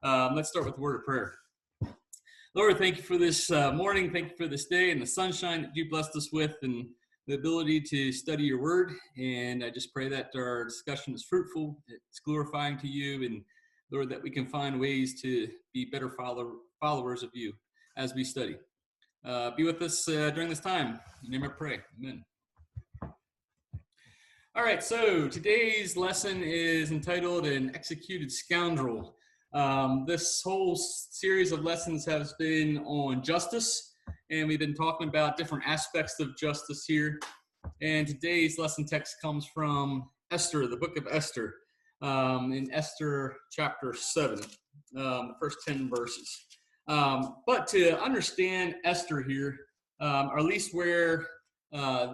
Let's start with the word of prayer. Lord, thank you for this morning. Thank you for this day and the sunshine that you blessed us with and the ability to study your word. And I just pray that our discussion is fruitful, it's glorifying to you, and Lord, that we can find ways to be better followers of you as we study. Be with us during this time. In your name I pray. Amen. All right, so today's lesson is entitled An Executed Scoundrel. This whole series of lessons has been on justice, and we've been talking about different aspects of justice here. And today's lesson text comes from Esther, the book of Esther, in Esther chapter 7, the first 10 verses. But to understand Esther here, or at least where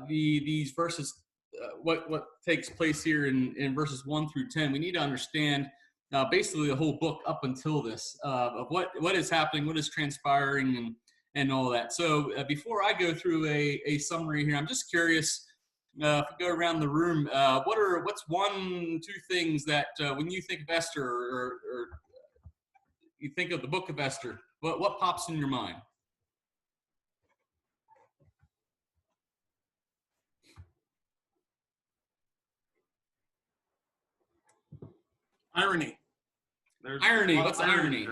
these verses, what takes place here in verses 1 through 10, we need to understand basically the whole book up until this, of what is happening, what is transpiring, and all that. So before I go through a summary here, I'm just curious, if we go around the room, what's one, two things that when you think of Esther or you think of the book of Esther, what pops in your mind? Irony. Irony. What's irony?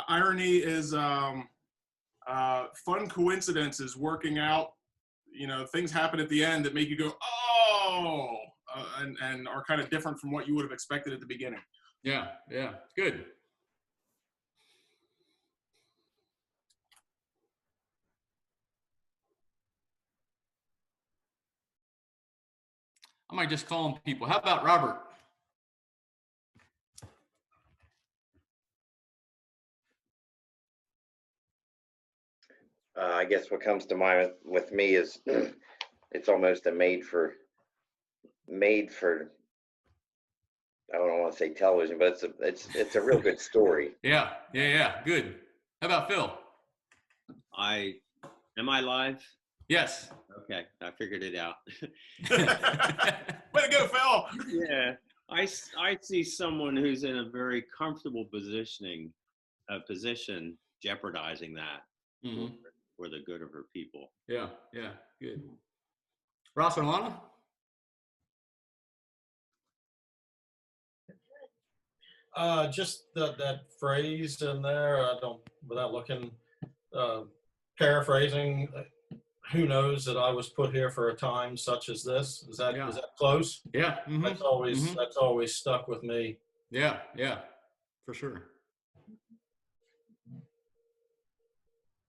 Irony is fun coincidences working out. You know, things happen at the end that make you go, oh, and are kind of different from what you would have expected at the beginning. Yeah, good. I might just call them people. How about Robert? I guess what comes to mind with me is it's almost a made for I don't want to say television, but it's a real good story. Yeah, good. How about Phil? Am I live? Yes. Okay, I figured it out. Way to go, Phil! Yeah, I see someone who's in a very comfortable position jeopardizing that for the good of her people. Yeah, good. Ross and Lana? Just that phrase in there, without looking, paraphrasing, who knows that I was put here for a time such as this? Is that close? Yeah. That's always stuck with me. Yeah, for sure.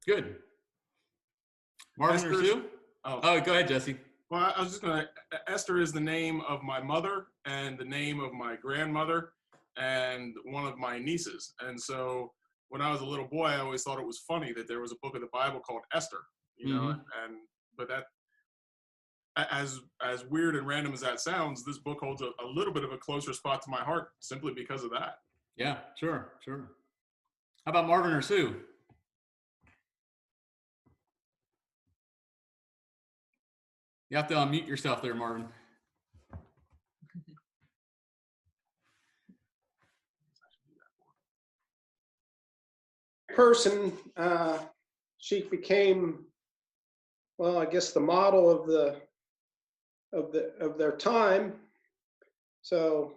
Good. Marvin or Sue? Oh, go ahead, Jesse. Well, I was just going to, Esther is the name of my mother and the name of my grandmother and one of my nieces. And so when I was a little boy, I always thought it was funny that there was a book of the Bible called Esther, you know, but that, as weird and random as that sounds, this book holds a little bit of a closer spot to my heart simply because of that. Yeah, sure. How about Marvin or Sue? You have to unmute yourself there, Marvin. Person, she became, well, I guess the model of their time. So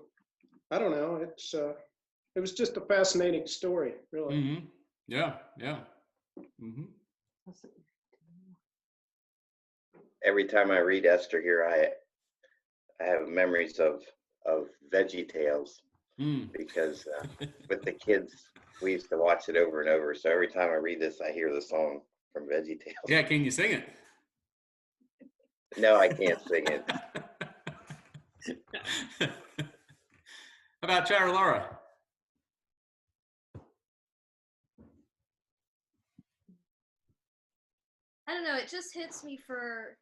I don't know. It was just a fascinating story, really. Yeah. Every time I read Esther here, I have memories of Veggie Tales because with the kids, we used to watch it over and over. So every time I read this, I hear the song from Veggie Tales. Yeah, can you sing it? No, I can't sing it. How about Chad or Laura? I don't know, it just hits me for,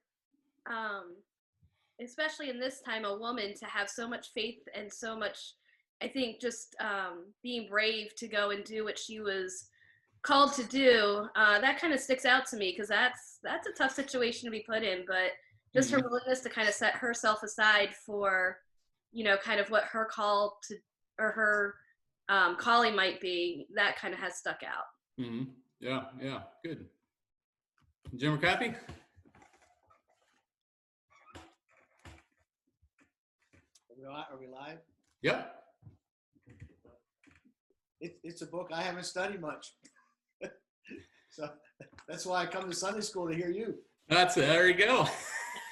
especially in this time, a woman to have so much faith and so much, I think, just being brave to go and do what she was called to do. That kind of sticks out to me because that's a tough situation to be put in, but just her willingness to kind of set herself aside for, you know, kind of what her call to, or her Collie might be, that kind of has stuck out. Mm-hmm. Yeah, yeah, good. Jim or Kathy? Are we live? Yep. It's a book I haven't studied much. So that's why I come to Sunday school to hear you. There you go.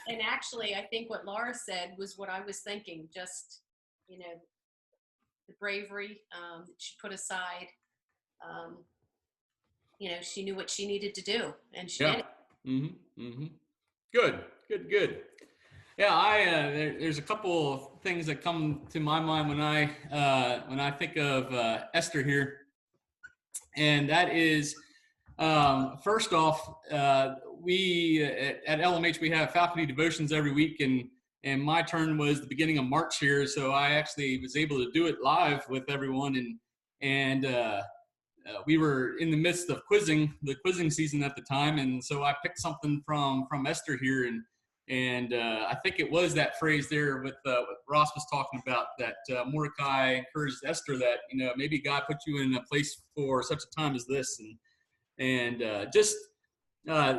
And actually, I think what Laura said was what I was thinking. Just, you know, the bravery that she put aside. You know, she knew what she needed to do, and she did it. Mm-hmm. Mm-hmm. Good. Yeah, there's a couple of things that come to my mind when I think of Esther here, and that is first off, we at LMH we have faculty devotions every week, and my turn was the beginning of March here, so I actually was able to do it live with everyone, and we were in the midst of the quizzing season at the time, and so I picked something from Esther here, and I think it was that phrase there with what Ross was talking about, that Mordecai encouraged Esther that, you know, maybe God put you in a place for such a time as this, and just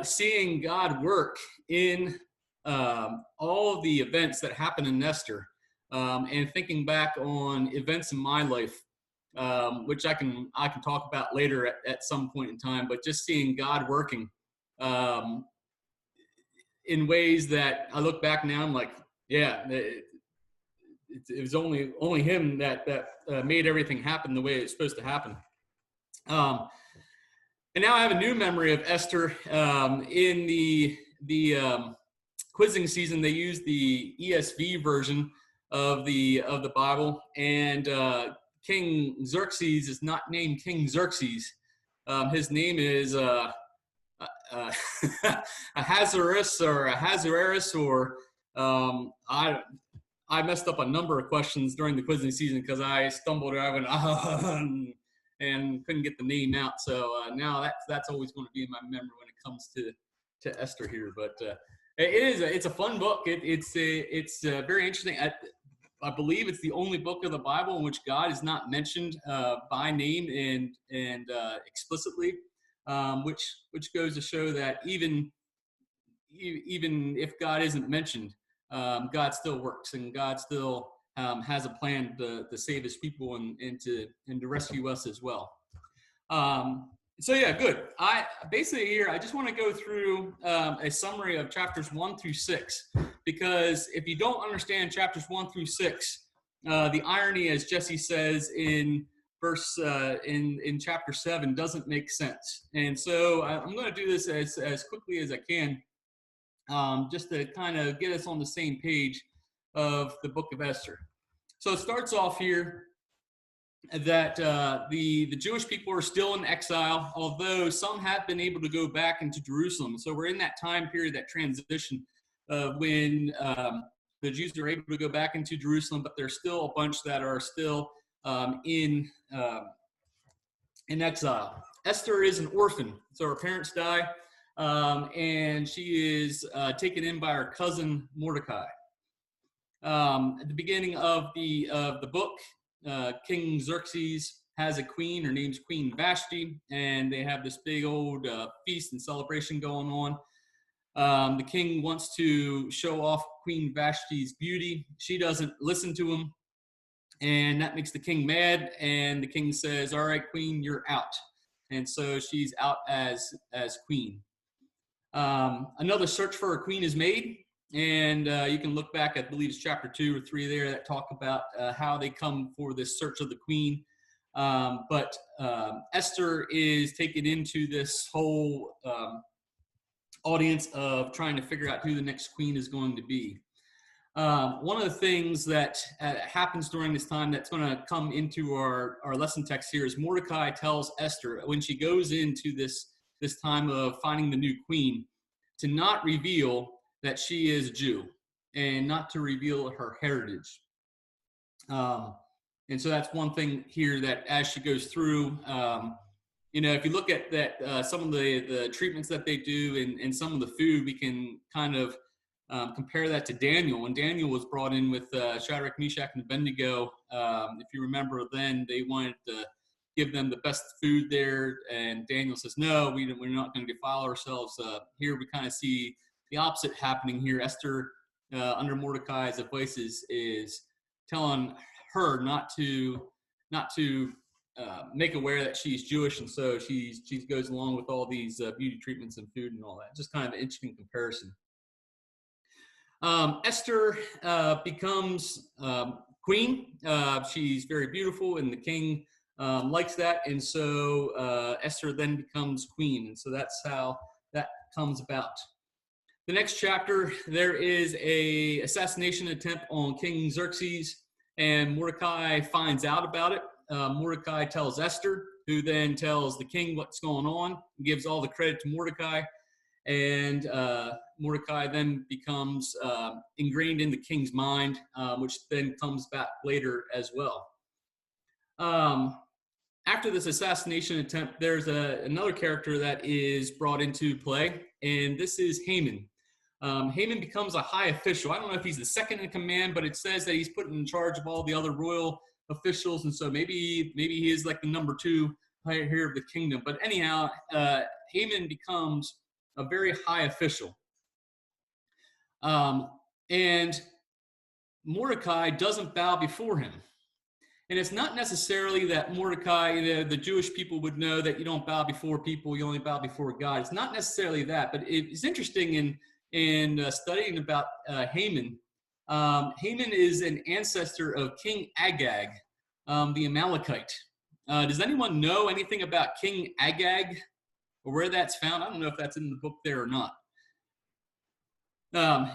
seeing God work in all of the events that happened in Esther, and thinking back on events in my life, which I can talk about later at some point in time, but just seeing God working in ways that I look back now, I'm like, yeah, it was only him that made everything happen the way it's supposed to happen. And now I have a new memory of Esther. In the quizzing season, they used the ESV version of the Bible, and King Xerxes is not named King Xerxes. His name is Ahasuerus or Ahasuerus, or I messed up a number of questions during the quizzing season because I stumbled and I went and couldn't get the name out. So now that's always going to be in my memory when it comes to Esther here. But it's a fun book. It's very interesting. I believe it's the only book of the Bible in which God is not mentioned by name and explicitly, which goes to show that even if God isn't mentioned, God still works, and God still has a plan to save his people and to rescue us as well. So yeah, good. I basically here I just want to go through a summary of chapters 1 through 6, because if you don't understand chapters 1 through 6, the irony, as Jesse says in verse in chapter 7, doesn't make sense. And so I'm going to do this as quickly as I can, just to kind of get us on the same page of the book of Esther. So it starts off here that the Jewish people are still in exile, although some have been able to go back into Jerusalem. So we're in that time period, that transition when the Jews are able to go back into Jerusalem, but there's still a bunch that are still in exile. Esther is an orphan, so her parents die, and she is taken in by her cousin Mordecai. At the beginning of the book, King Xerxes has a queen. Her name's Queen Vashti, and they have this big old feast and celebration going on. The king wants to show off Queen Vashti's beauty. She doesn't listen to him, and that makes the king mad, and the king says, all right, queen, you're out. And so she's out as queen. Another search for a queen is made, and you can look back, I believe it's chapter 2 or 3 there, that talk about how they come for this search of the queen. But Esther is taken into this whole audience of trying to figure out who the next queen is going to be. One of the things that happens during this time that's going to come into our lesson text here is Mordecai tells Esther, when she goes into this time of finding the new queen, to not reveal that she is a Jew and not to reveal her heritage. And so that's one thing here that as she goes through, if you look at that, some of the treatments that they do and some of the food, we can kind of compare that to Daniel. When Daniel was brought in with Shadrach, Meshach, and Abednego, if you remember, then they wanted to give them the best food there, and Daniel says, no, we're not going to defile ourselves. Here we kind of see the opposite happening here. Esther, under Mordecai's advice, is telling her not to make aware that she's Jewish, and so she goes along with all these beauty treatments and food and all that. Just kind of an interesting comparison. Esther becomes queen. She's very beautiful, and the king likes that, and so Esther then becomes queen, and so that's how that comes about. The next chapter, there is a assassination attempt on King Xerxes, and Mordecai finds out about it. Mordecai tells Esther, who then tells the king what's going on, gives all the credit to Mordecai, and Mordecai then becomes ingrained in the king's mind, which then comes back later as well. After this assassination attempt, there's another character that is brought into play, and this is Haman. Haman becomes a high official. I don't know if he's the second in command, but it says that he's put in charge of all the other royal officials, and so maybe he is like the number 2 here of the kingdom. But anyhow, Haman becomes a very high official. And Mordecai doesn't bow before him. And it's not necessarily that Mordecai, the Jewish people would know that you don't bow before people, you only bow before God. It's not necessarily that, but it's interesting in studying about Haman. Haman is an ancestor of King Agag, the Amalekite. Does anyone know anything about King Agag or where that's found? I don't know if that's in the book there or not.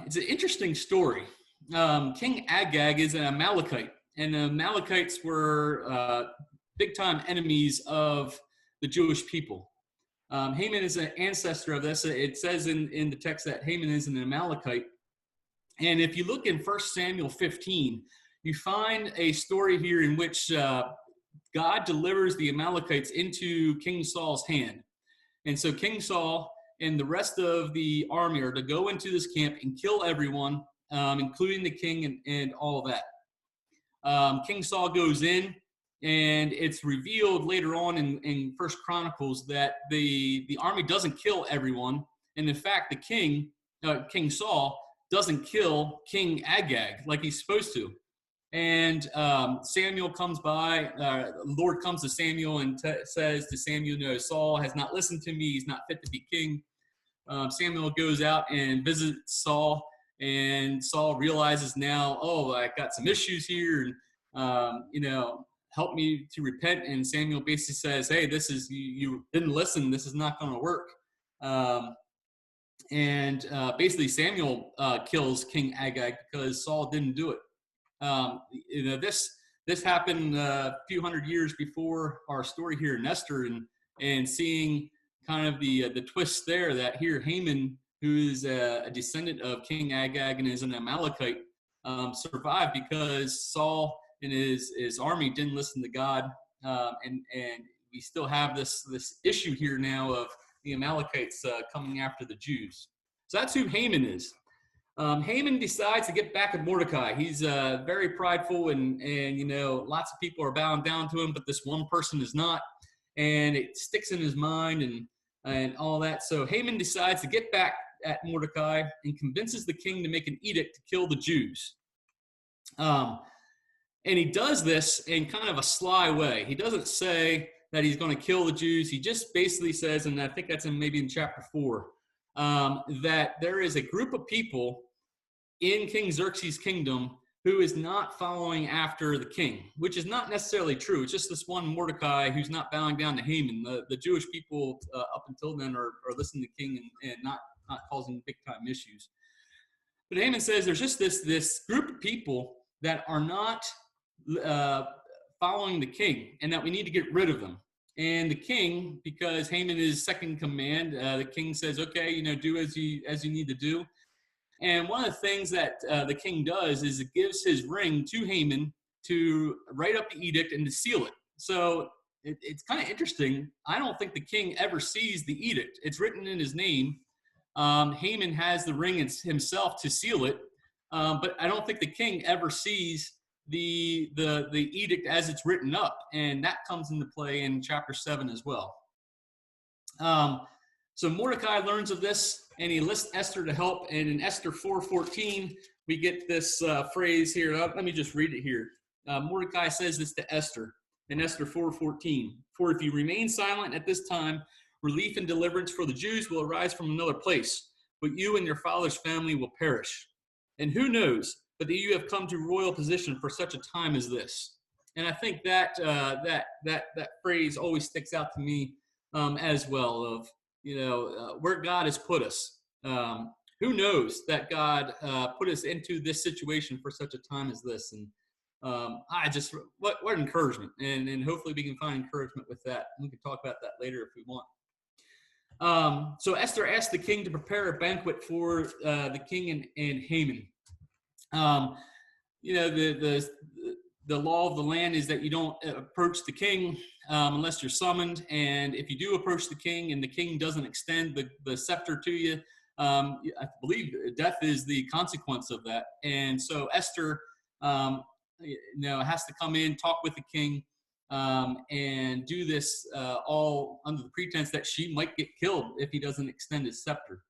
It's an interesting story. King Agag is an Amalekite, and the Amalekites were big-time enemies of the Jewish people. Haman is an ancestor of this. It says in the text that Haman is an Amalekite. And if you look in 1 Samuel 15, you find a story here in which God delivers the Amalekites into King Saul's hand. And so King Saul and the rest of the army are to go into this camp and kill everyone, including the king and all that. King Saul goes in, and it's revealed later on in First Chronicles that the army doesn't kill everyone. And in fact, the King Saul, doesn't kill King Agag like he's supposed to. And Samuel comes by, the Lord comes to Samuel and says to Samuel, no, Saul has not listened to me. He's not fit to be king. Samuel goes out and visits Saul, and Saul realizes now, oh, I got some issues here, and, help me to repent. And Samuel basically says, hey, this is, you didn't listen. This is not going to work. And basically Samuel kills King Agag because Saul didn't do it. This happened a few hundred years before our story here in Esther, and seeing kind of the twist there that here Haman, who is a descendant of King Agag and is an Amalekite, survived because Saul and his army didn't listen to God, and we still have this issue here now of the Amalekites coming after the Jews. So that's who Haman is. Haman decides to get back at Mordecai. He's very prideful, and lots of people are bowing down to him, but this one person is not, and it sticks in his mind and all that. So Haman decides to get back at Mordecai and convinces the king to make an edict to kill the Jews. And he does this in kind of a sly way. He doesn't say that he's going to kill the Jews. He just basically says, and I think that's maybe in chapter 4, that there is a group of people in King Xerxes' kingdom who is not following after the king, which is not necessarily true. It's just this one Mordecai who's not bowing down to Haman. The Jewish people up until then are listening to the king and not causing big-time issues. But Haman says there's just this group of people that are not following the king, and that we need to get rid of them. And the king, because Haman is second in command, the king says, okay, do as you need to do. And one of the things that the king does is it gives his ring to Haman to write up the edict and to seal it. So it's kind of interesting. I don't think the king ever sees the edict. It's written in his name, Haman has the ring himself to seal it, but I don't think the king ever sees the edict as it's written up, and that comes into play in chapter 7 as well. So Mordecai learns of this, and he lists Esther to help. And in Esther 4:14, we get this phrase here. Let me just read it here. Mordecai says this to Esther in Esther 4:14. For if you remain silent at this time, relief and deliverance for the Jews will arise from another place, but you and your father's family will perish. And who knows but that you have come to royal position for such a time as this. And I think that that phrase always sticks out to me as well, of where God has put us. Who knows that God put us into this situation for such a time as this? And I just, what encouragement. And hopefully we can find encouragement with that. We can talk about that later if we want. So Esther asked the king to prepare a banquet for the king and Haman. The law of the land is that you don't approach the king unless you're summoned. And if you do approach the king and the king doesn't extend the scepter to you, I believe death is the consequence of that. And so Esther, has to come in, talk with the king, and do this all under the pretense that she might get killed if he doesn't extend his scepter.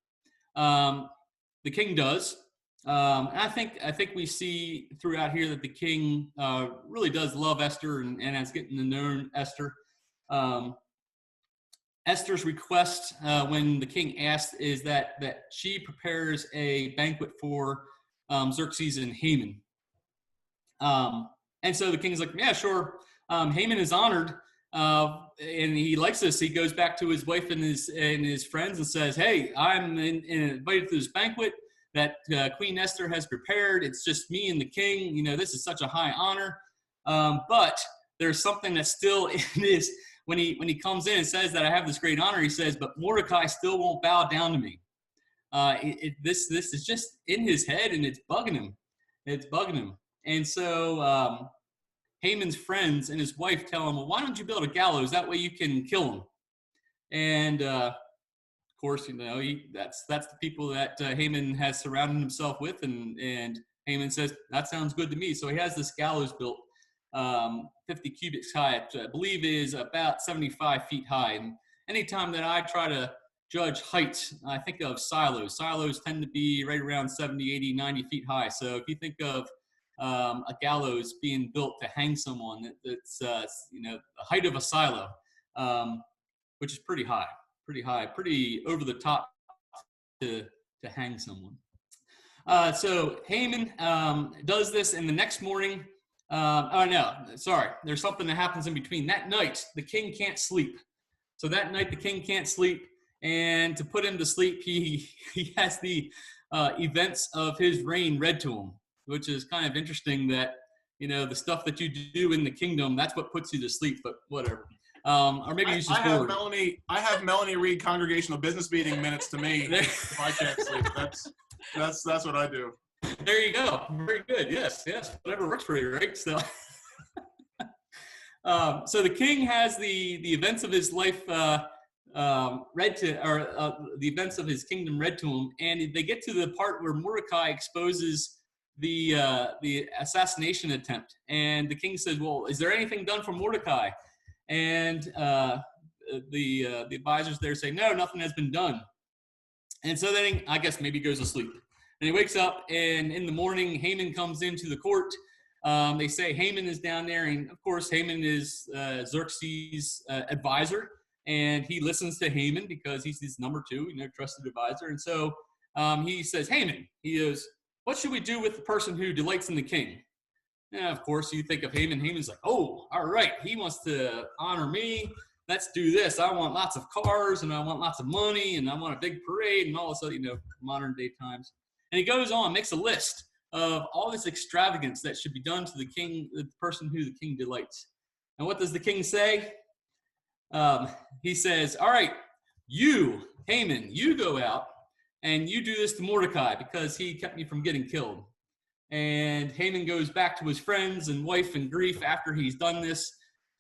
The king does. And I think we see throughout here that the king really does love Esther and has getting to know Esther. Esther's request when the king asked is that she prepares a banquet for Xerxes and Haman. And so the king's like, yeah, sure. Haman is honored, and he likes this. He goes back to his wife and his friends and says, hey, I'm invited to this banquet that Queen Esther has prepared. It's just me and the king. This is such a high honor. But there's something that's still in this. When he comes in and says that I have this great honor, he says, but Mordecai still won't bow down to me. This is just in his head, and it's bugging him. It's bugging him. And so Haman's friends and his wife tell him, well, why don't you build a gallows? That way you can kill him. And of course, that's the people that Haman has surrounded himself with. And Haman says, that sounds good to me. So he has this gallows built 50 cubits high, I believe is about 75 feet high. And anytime that I try to judge height, I think of silos. Silos tend to be right around 70, 80, 90 feet high. So if you think of a gallows being built to hang someone, it's the height of a silo, which is pretty high, pretty over the top to hang someone. So Haman does this, and the next morning, there's something that happens in between. That night, the king can't sleep. So that night, the king can't sleep, and to put him to sleep, he has the events of his reign read to him, which is kind of interesting that, the stuff that you do in the kingdom, that's what puts you to sleep, but whatever. Or maybe he's just bored. I have Melanie read congregational business meeting minutes to me if I can't sleep. That's what I do. There you go. Very good. Yes. Whatever works for you, right? So, so the king has the events of his life read to, or the events of his kingdom read to him, and they get to the part where Mordecai exposes the assassination attempt, and the king says, "Well, is there anything done for Mordecai?" And the advisors there say, "No, nothing has been done." And so then I guess maybe he goes to sleep. And he wakes up, and in the morning, Haman comes into the court. They say Haman is down there, and of course, Haman is Xerxes' advisor, and he listens to Haman because he's his number two, trusted advisor. And so he says, Haman, he goes, what should we do with the person who delights in the king? And of course, you think of Haman. Haman's like, oh, all right, he wants to honor me. Let's do this. I want lots of cars, and I want lots of money, and I want a big parade, and all this other, modern day times. And he goes on, makes a list of all this extravagance that should be done to the king, the person who the king delights. And what does the king say? He says, all right, you, Haman, you go out and you do this to Mordecai because he kept me from getting killed. And Haman goes back to his friends and wife in grief after he's done this.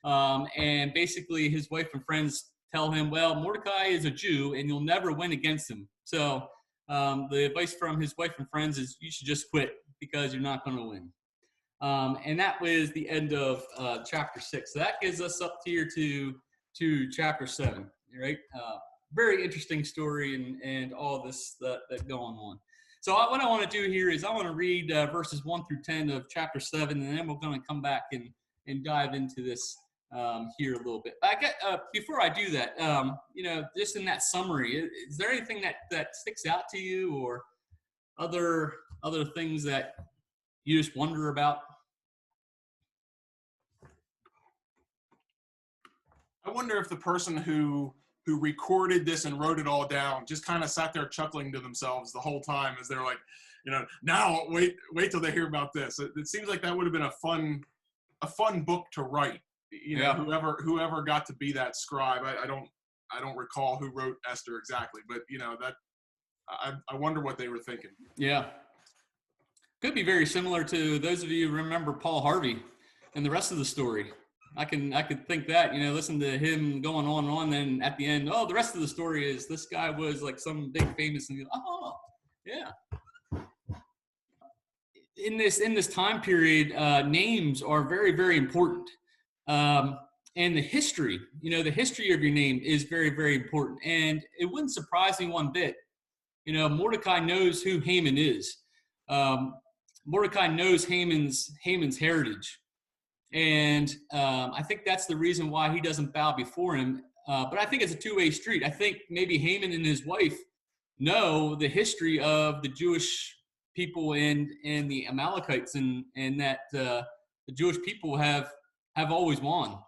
And basically his wife and friends tell him, well, Mordecai is a Jew and you'll never win against him. So the advice from his wife and friends is you should just quit because you're not going to win. And that was the end of chapter 6. So that gives us up here to chapter 7, right? Very interesting story and all this that going on. So what I want to do here is I want to read verses 1 through 10 of chapter 7, and then we're going to come back and dive into this here a little bit. Before I do that, just in that summary, is there anything that sticks out to you, or other things that you just wonder about? I wonder if the person who recorded this and wrote it all down just kind of sat there chuckling to themselves the whole time as they're like, now wait till they hear about this. It seems like that would have been a fun book to write. Whoever got to be that scribe. I don't recall who wrote Esther exactly, but that I wonder what they were thinking. Yeah. Could be very similar to those of you who remember Paul Harvey and the rest of the story. I could think that, listen to him going on and on, then at the end, the rest of the story is this guy was like some big famous, and yeah. In this time period, names are very, very important. And the history, the history of your name is very, very important. And it wouldn't surprise me one bit. Mordecai knows who Haman is. Mordecai knows Haman's heritage. And I think that's the reason why he doesn't bow before him. But I think it's a two-way street. I think maybe Haman and his wife know the history of the Jewish people and the Amalekites, and that the Jewish people have always won.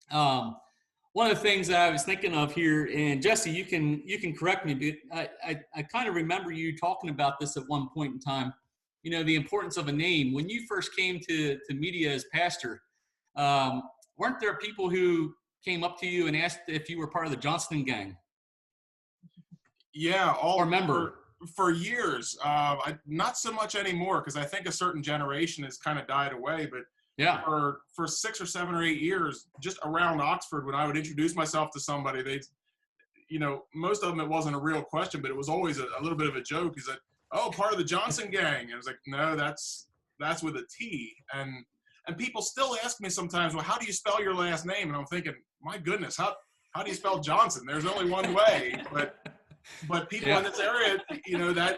One of the things that I was thinking of here, and Jesse, you can correct me, but I kind of remember you talking about this at one point in time. The importance of a name. When you first came to media as pastor, weren't there people who came up to you and asked if you were part of the Johnston gang? Yeah, or member for years. Not so much anymore, because I think a certain generation has kind of died away. But yeah, for 6 or 7 or 8 years, just around Oxford, when I would introduce myself to somebody, they'd, most of them it wasn't a real question, but it was always a little bit of a joke. Is that, oh, part of the Johnson gang? And I was like, no, that's with a T. And people still ask me sometimes, well, how do you spell your last name? And I'm thinking, my goodness, how do you spell Johnson? There's only one way. But people in this area,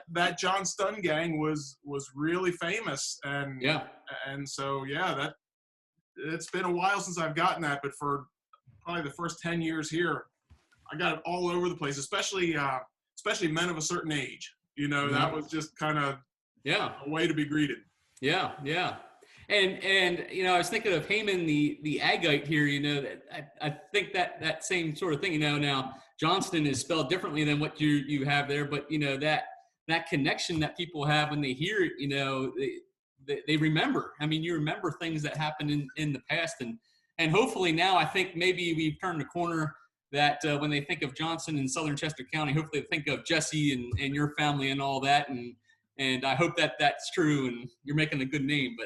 that John Stun gang was really famous. And so that it's been a while since I've gotten that, but for probably the first 10 years here, I got it all over the place, especially men of a certain age. That was just kind of a way to be greeted. Yeah. And I was thinking of Haman, the Agite here. That I think that same sort of thing. Now Johnston is spelled differently than what you have there, but that connection that people have when they hear it. They remember. I mean, you remember things that happened in the past, and hopefully now I think maybe we've turned the corner. That when they think of Johnson in Southern Chester County, hopefully they think of Jesse and your family and all that, and I hope that that's true and you're making a good name.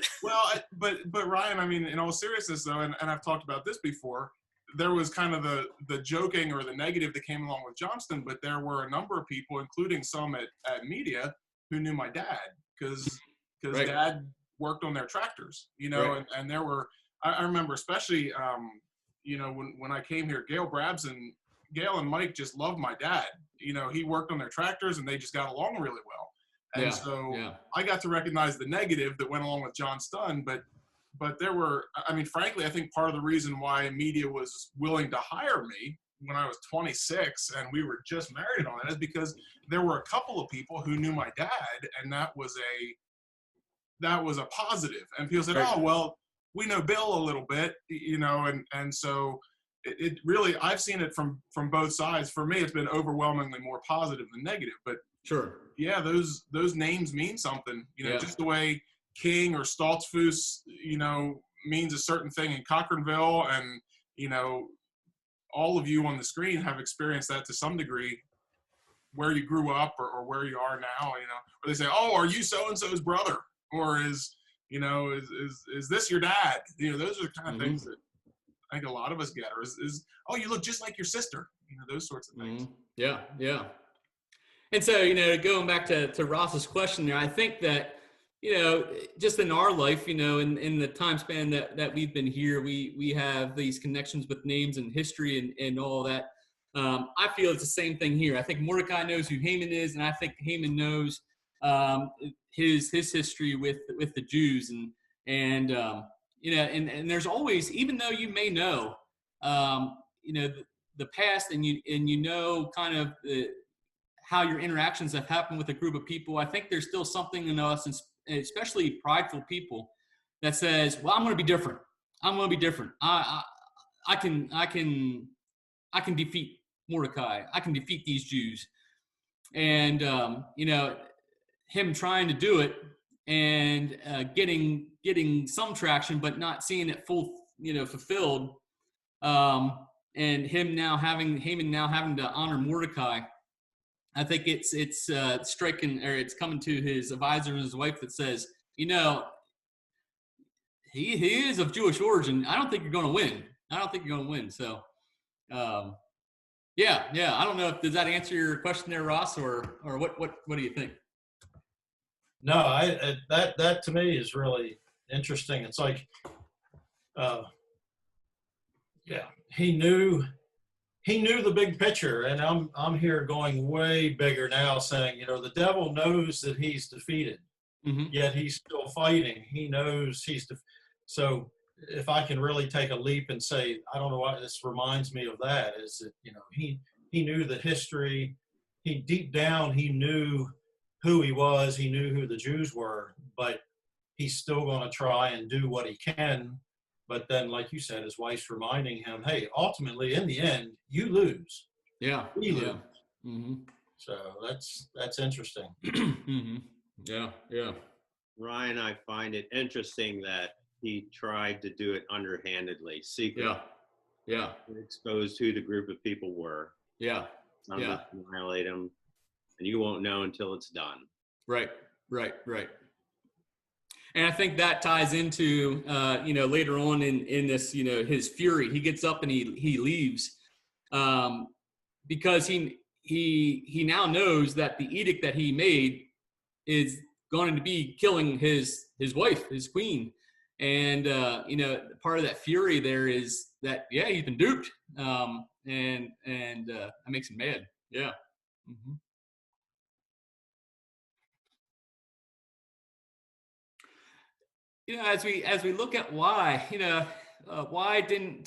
But Ryan, I mean, in all seriousness though, and I've talked about this before, there was kind of the joking or the negative that came along with Johnston, but there were a number of people, including some at media, who knew my dad because right. Dad worked on their tractors, right. and there were, I remember especially, when I came here, Gail and Mike just loved my dad. He worked on their tractors and they just got along really well. And I got to recognize the negative that went along with John Stun, but there were, I mean, frankly, I think part of the reason why media was willing to hire me when I was 26 and we were just married on it is because there were a couple of people who knew my dad, and that was a positive. And people said, right. Oh, well, we know Bill a little bit, and so it really, I've seen it from both sides. For me, it's been overwhelmingly more positive than negative, but sure. Yeah, those names mean something, just the way King or Stoltzfus, means a certain thing in Cochranville, and, all of you on the screen have experienced that to some degree where you grew up or where you are now, or they say, oh, are you so-and-so's brother? Or is this your dad? Those are the kind of things that I think a lot of us get, or is oh, you look just like your sister, those sorts of things. Yeah, yeah. And so, going back to Ross's question there, I think that, just in our life, in the time span that we've been here, we have these connections with names and history and all that. I feel it's the same thing here. I think Mordecai knows who Haman is, and I think Haman knows his history with the Jews, and there's always, even though you may know, the past, and you kind of how your interactions have happened with a group of people, I think there's still something in us, and especially prideful people, that says, well, I'm going to be different. I'm going to be different. I can defeat Mordecai. I can defeat these Jews. And, him trying to do it and getting some traction, but not seeing it fulfilled. And Haman now having to honor Mordecai. I think it's striking, or it's coming to his advisor and his wife that says, he is of Jewish origin. I don't think you're going to win. So, yeah. I don't know does that answer your question there, Ross, or what do you think? No, that to me is really interesting. It's like, he knew the big picture, and I'm here going way bigger now, saying, the devil knows that he's defeated, yet he's still fighting. He knows so if I can really take a leap and say, I don't know why this reminds me of that, is that, he knew the history. Deep down, he knew who he was. He knew who the Jews were, but he's still going to try and do what he can. But then, like you said, his wife's reminding him, hey, ultimately, in the end, you lose. Yeah. We lose. Mm-hmm. So that's interesting. Yeah. Ryan, I find it interesting that he tried to do it underhandedly, secretly. Yeah. Exposed who the group of people were. Yeah. Annihilate them, and you won't know until it's done. Right. And I think that ties into, later on in this, his fury. He gets up and he leaves, because he now knows that the edict that he made is going to be killing his wife, his queen. And, part of that fury there is that, he's been duped. And that makes him mad. Yeah. Mm-hmm. As we look at why, why didn't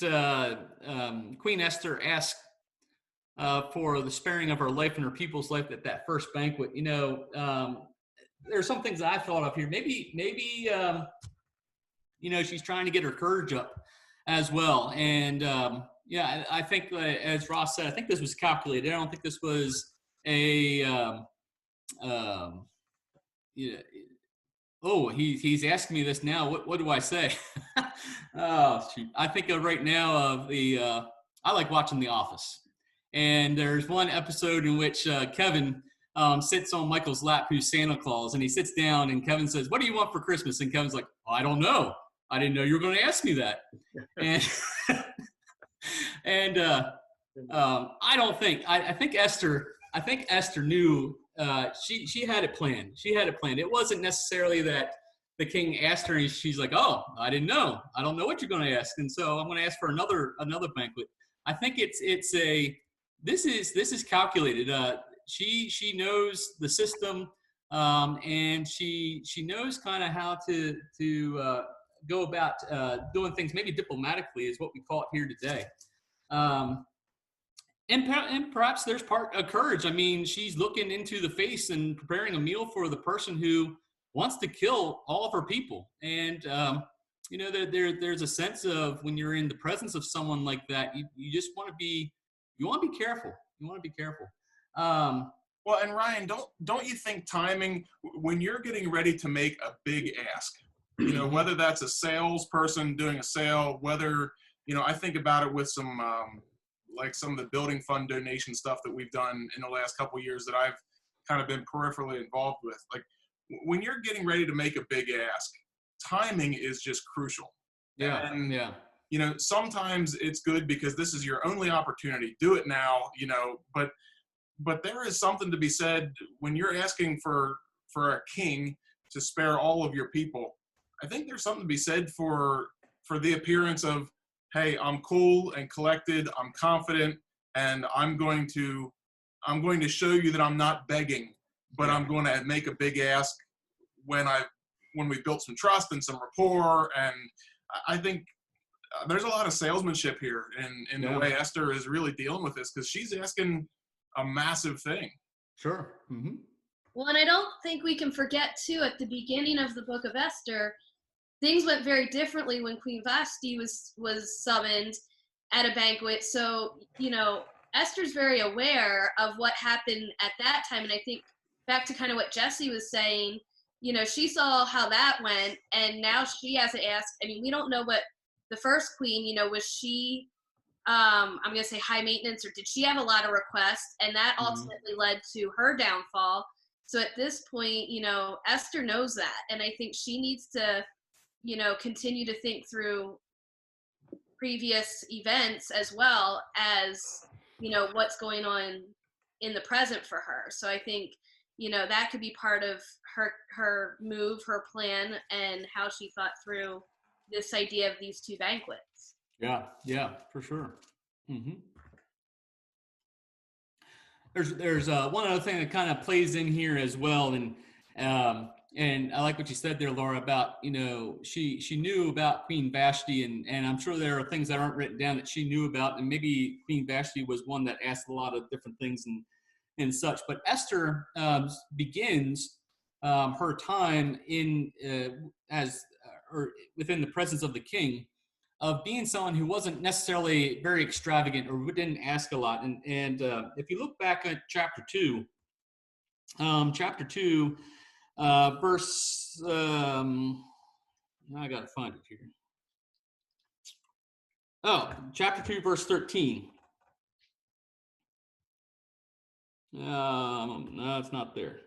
Queen Esther ask for the sparing of her life and her people's life at that first banquet? There are some things I thought of here. Maybe she's trying to get her courage up as well. And I think, as Ross said, I think this was calculated. I don't think this was oh, he's asking me this now. What do I say? Oh, shoot. I think right now of I like watching The Office. And there's one episode in which Kevin sits on Michael's lap, who's Santa Claus, and he sits down and Kevin says, "What do you want for Christmas?" And Kevin's like, "I don't know. I didn't know you were going to ask me that." And I don't think, I think Esther knew. She had it planned. It wasn't necessarily that the king asked her and she's like, "Oh, I didn't know. I don't know what you're going to ask, and so I'm going to ask for another banquet." I think this is calculated. She knows the system, and she knows kind of how to go about doing things maybe diplomatically, is what we call it here today. And perhaps there's part of courage. I mean, she's looking into the face and preparing a meal for the person who wants to kill all of her people. And, there's a sense of, when you're in the presence of someone like that, you just want to be careful. Well, and Ryan, don't you think timing, when you're getting ready to make a big ask, whether that's a salesperson doing a sale, whether, I think about it with some, like some of the building fund donation stuff that we've done in the last couple of years that I've kind of been peripherally involved with. Like, when you're getting ready to make a big ask, timing is just crucial. Yeah. And, sometimes it's good because this is your only opportunity. Do it now, but there is something to be said when you're asking for a king to spare all of your people. I think there's something to be said for the appearance of, hey, I'm cool and collected, I'm confident, and I'm going to show you that I'm not begging, but I'm going to make a big ask when we've built some trust and some rapport. And I think there's a lot of salesmanship here in the way Esther is really dealing with this, because she's asking a massive thing. Sure. Mm-hmm. Well, and I don't think we can forget too, at the beginning of the book of Esther, things went very differently when Queen Vashti was summoned at a banquet. So, Esther's very aware of what happened at that time. And I think back to kind of what Jesse was saying, she saw how that went, and now she has to ask. I mean, we don't know what the first queen, was she, I'm going to say high maintenance, or did she have a lot of requests? And that ultimately led to her downfall. So at this point, Esther knows that. And I think she needs to, continue to think through previous events as well as, what's going on in the present for her. So I think, that could be part of her move, her plan, and how she thought through this idea of these two banquets. Yeah, for sure. Mm-hmm. There's one other thing that kind of plays in here as well, and I like what you said there, Laura, about she knew about Queen Vashti, and I'm sure there are things that aren't written down that she knew about, and maybe Queen Vashti was one that asked a lot of different things and such. But Esther begins her time within the presence of the king, of being someone who wasn't necessarily very extravagant or didn't ask a lot. And if you look back at chapter 2, verse, I got to find it here. Oh, chapter 2, verse 13. No, it's not there.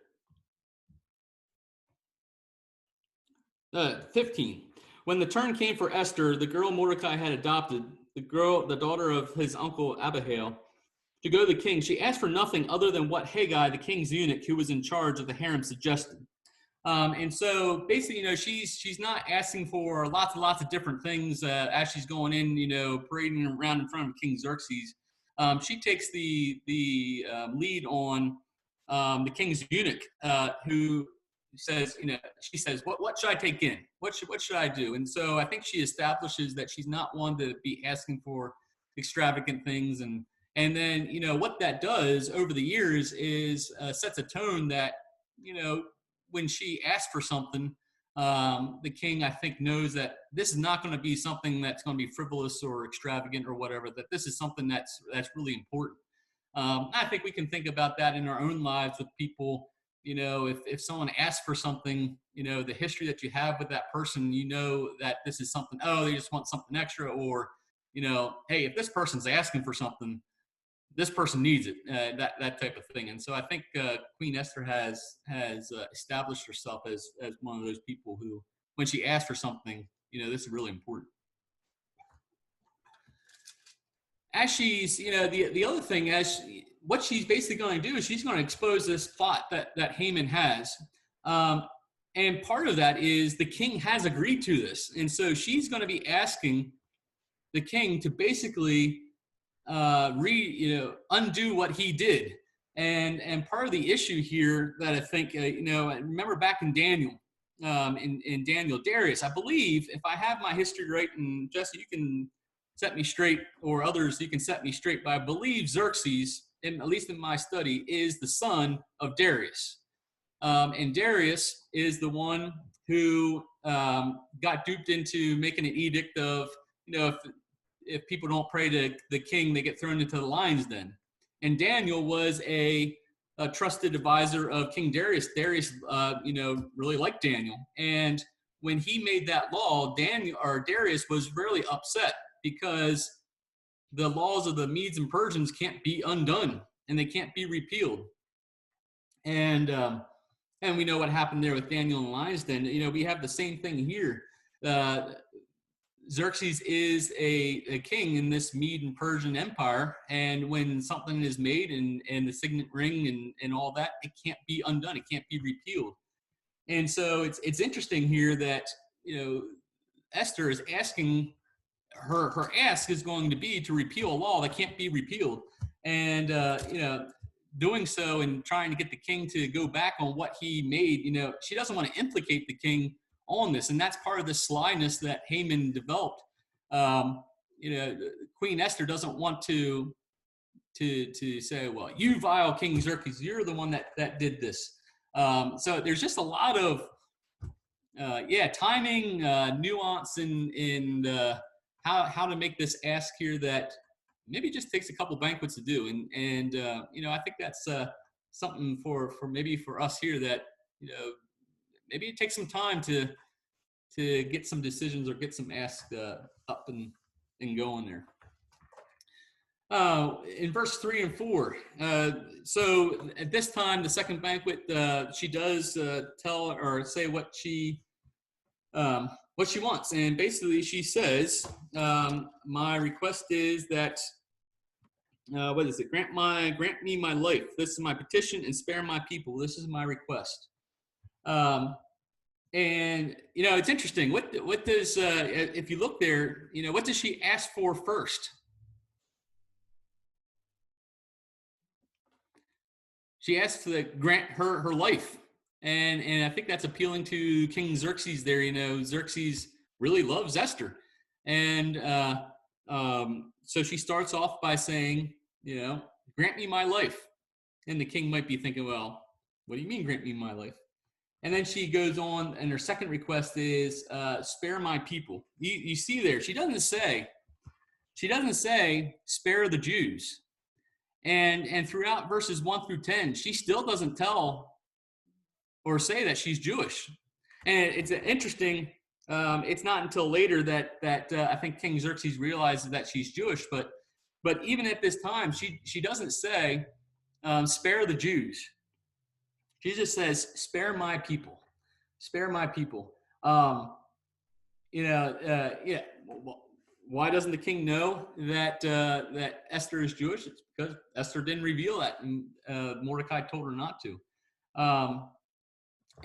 15. When the turn came for Esther, the girl Mordecai had adopted, the daughter of his uncle Abihail, to go to the king, she asked for nothing other than what Haggai, the king's eunuch, who was in charge of the harem, suggested. And so basically, she's not asking for lots and lots of different things as she's going in, parading around in front of King Xerxes. She takes the lead on the king's eunuch, who says, she says, what should I take in? What should I do? And so I think she establishes that she's not one to be asking for extravagant things. And then, what that does over the years is sets a tone that, when she asks for something, the king, I think, knows that this is not going to be something that's going to be frivolous or extravagant or whatever, that this is something that's really important. I think we can think about that in our own lives with people. If someone asks for something, the history that you have with that person, that this is something, they just want something extra, or, hey, if this person's asking for something, this person needs it, that type of thing. And so I think Queen Esther has established herself as one of those people who, when she asks for something, this is really important. As she's, the other thing, what she's basically going to do is she's going to expose this plot that Haman has. And part of that is the king has agreed to this. And so she's going to be asking the king to basically undo what he did. And part of the issue here that I think, remember back in Daniel, in Daniel, Darius, I believe, if I have my history right, and Jesse, you can set me straight, or others, you can set me straight, but I believe Xerxes, at least in my study, is the son of Darius. And Darius is the one who got duped into making an edict of, if people don't pray to the king, they get thrown into the lion's den. And Daniel was a trusted advisor of King Darius. Darius, really liked Daniel. And when he made that law, Darius was really upset, because the laws of the Medes and Persians can't be undone, and they can't be repealed. And we know what happened there with Daniel and the lion's den. We have the same thing here. Xerxes is a king in this Mede and Persian Empire, and when something is made and the signet ring and all that, it can't be undone. It can't be repealed. And so it's interesting here that, you know, Esther is asking, her ask is going to be to repeal a law that can't be repealed. And, you know, doing so and trying to get the king to go back on what he made, you know, she doesn't want to implicate the king on this. And that's part of the slyness that Haman developed. You know, Queen Esther doesn't want to say, well, you vile King Xerxes, you're the one that did this. So there's just a lot of, timing, nuance in how to make this ask here that maybe just takes a couple banquets to do. And you know, I think that's something for maybe for us here that, you know, maybe it takes some time to get some decisions or get some asks up and going there. In verse 3 and 4, so at this time, the second banquet, she does tell or say what she wants, and basically she says, "My request is that what is it? Grant me my life. This is my petition, and spare my people. This is my request." And you know, it's interesting. What does if you look there, you know, what does she ask for first? She asks to grant her life, and I think that's appealing to King Xerxes there. You know, Xerxes really loves Esther, and so she starts off by saying, you know, grant me my life. And the king might be thinking, well, what do you mean grant me my life? And then she goes on, and her second request is spare my people. You see there, she doesn't say spare the Jews. And throughout verses 1 through 10, she still doesn't tell or say that she's Jewish. And it's interesting. It's not until later that I think King Xerxes realizes that she's Jewish. But even at this time, she doesn't say spare the Jews. She just says spare my people, spare my people. Why doesn't the king know that Esther is Jewish? It's because Esther didn't reveal that, and Mordecai told her not to.